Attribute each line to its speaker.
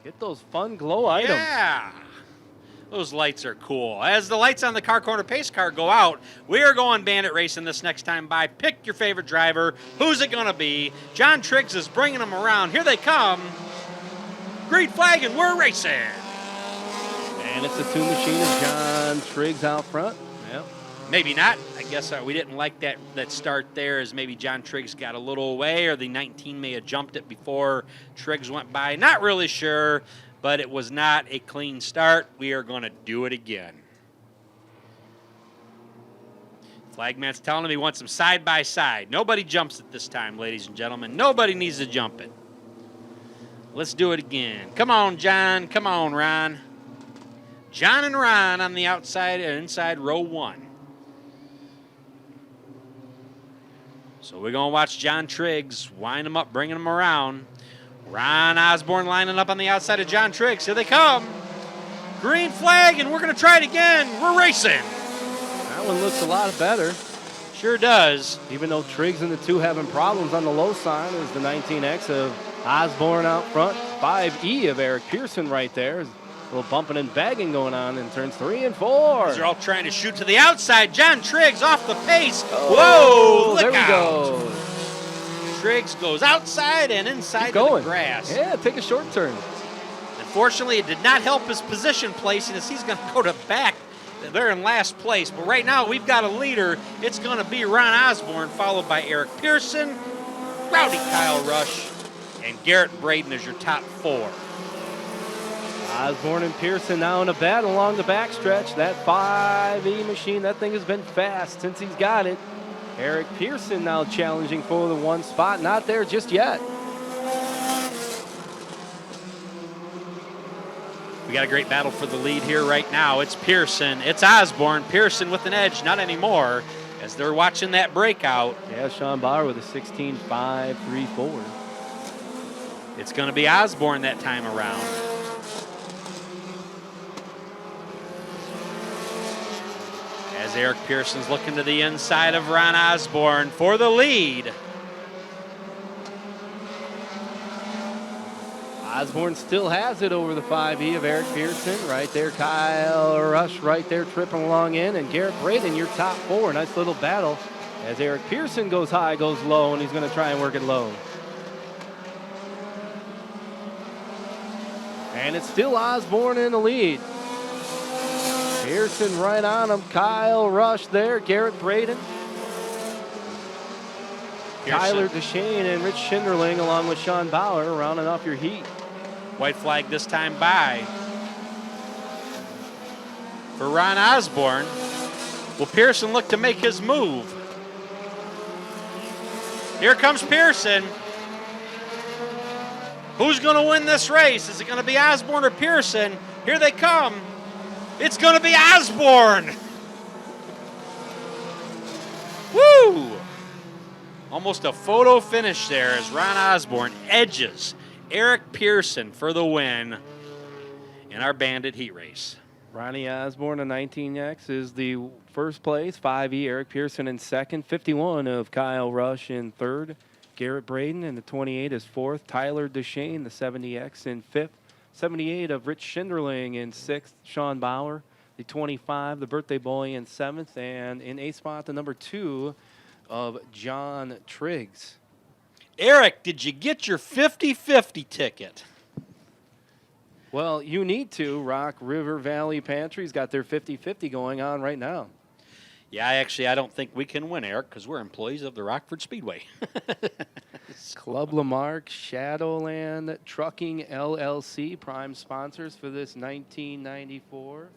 Speaker 1: Get those fun glow items.
Speaker 2: Yeah. Those lights are cool. As the lights on the car corner pace car go out, we are going Bandit racing this next time by. Pick your favorite driver. Who's it going to be? John Triggs is bringing them around. Here they come. Green flag, and we're racing.
Speaker 1: And it's a two machine of John Triggs out front. Yep.
Speaker 2: Maybe not. I guess we didn't like that start there, as maybe John Triggs got a little away, or the 19 may have jumped it before Triggs went by. Not really sure, but it was not a clean start. We are going to do it again. Flagman's telling him he wants them side by side. Nobody jumps it this time, ladies and gentlemen. Nobody needs to jump it. Let's do it again. Come on, John. Come on, Ron. John and Ron on the outside and inside row 1. So we're going to watch John Triggs wind them up, bringing them around. Ron Osborne lining up on the outside of John Triggs. Here they come. Green flag, and we're going to try it again. We're racing.
Speaker 1: That one looks a lot better.
Speaker 2: Sure does.
Speaker 1: Even though Triggs and the two having problems on the low side, is the 19X of Osborne out front. 5E of Eric Pearson right there. A little bumping and bagging going on in turns 3 and 4.
Speaker 2: They're all trying to shoot to the outside. John Triggs off the pace.
Speaker 1: Oh,
Speaker 2: whoa, look
Speaker 1: there we
Speaker 2: out.
Speaker 1: go.
Speaker 2: Triggs goes outside and inside
Speaker 1: Keep going.
Speaker 2: to the grass.
Speaker 1: Yeah, take a short turn.
Speaker 2: Unfortunately, it did not help his position placing, as he's going to go to back. They're in last place. But right now, we've got a leader. It's going to be Ron Osborne, followed by Eric Pearson, Rowdy Kyle Rush, and Garrett Braden as your top 4.
Speaker 1: Osborne and Pearson now in a battle along the backstretch. That 5E machine, that thing has been fast since he's got it. Eric Pearson now challenging for the 1 spot. Not there just yet.
Speaker 2: We got a great battle for the lead here right now. It's Pearson. It's Osborne. Pearson with an edge. Not anymore, as they're watching that breakout.
Speaker 1: Yeah, Sean Bauer with a 16.534.
Speaker 2: It's going to be Osborne that time around. As Eric Pearson's looking to the inside of Ron Osborne for the lead.
Speaker 1: Osborne still has it over the 5E of Eric Pearson. Right there, Kyle Rush right there tripping along in. And Garrett Braden, your top 4. Nice little battle as Eric Pearson goes high, goes low, and he's going to try and work it low. And it's still Osborne in the lead. Pearson right on him. Kyle Rush there. Garrett Braden.
Speaker 2: Pearson.
Speaker 1: Tyler Deshane and Rich Schinderling along with Sean Bauer rounding off your heat.
Speaker 2: White flag this time by. For Ron Osborne, will Pearson look to make his move? Here comes Pearson. Who's going to win this race? Is it going to be Osborne or Pearson? Here they come. It's going to be Osborne. Woo! Almost a photo finish there as Ron Osborne edges Eric Pearson for the win in our Bandit heat race.
Speaker 1: Ronnie Osborne, a 19X, is the first place. 5E, Eric Pearson in second. 51 of Kyle Rush in third. Garrett Braden in the 28 is fourth. Tyler Deshane, the 70X, in fifth. 78 of Rich Schinderling in sixth. Sean Bauer, the 25, the birthday boy, in seventh. And in eighth spot, the number 2 of John Triggs.
Speaker 2: Eric, did you get your 50-50 ticket?
Speaker 1: Well, you need to. Rock River Valley Pantry's got their 50-50 going on right now.
Speaker 2: Yeah, I don't think we can win, Eric, because we're employees of the Rockford Speedway.
Speaker 1: Club Lamarck, Shadowland Trucking LLC, prime sponsors for this 1994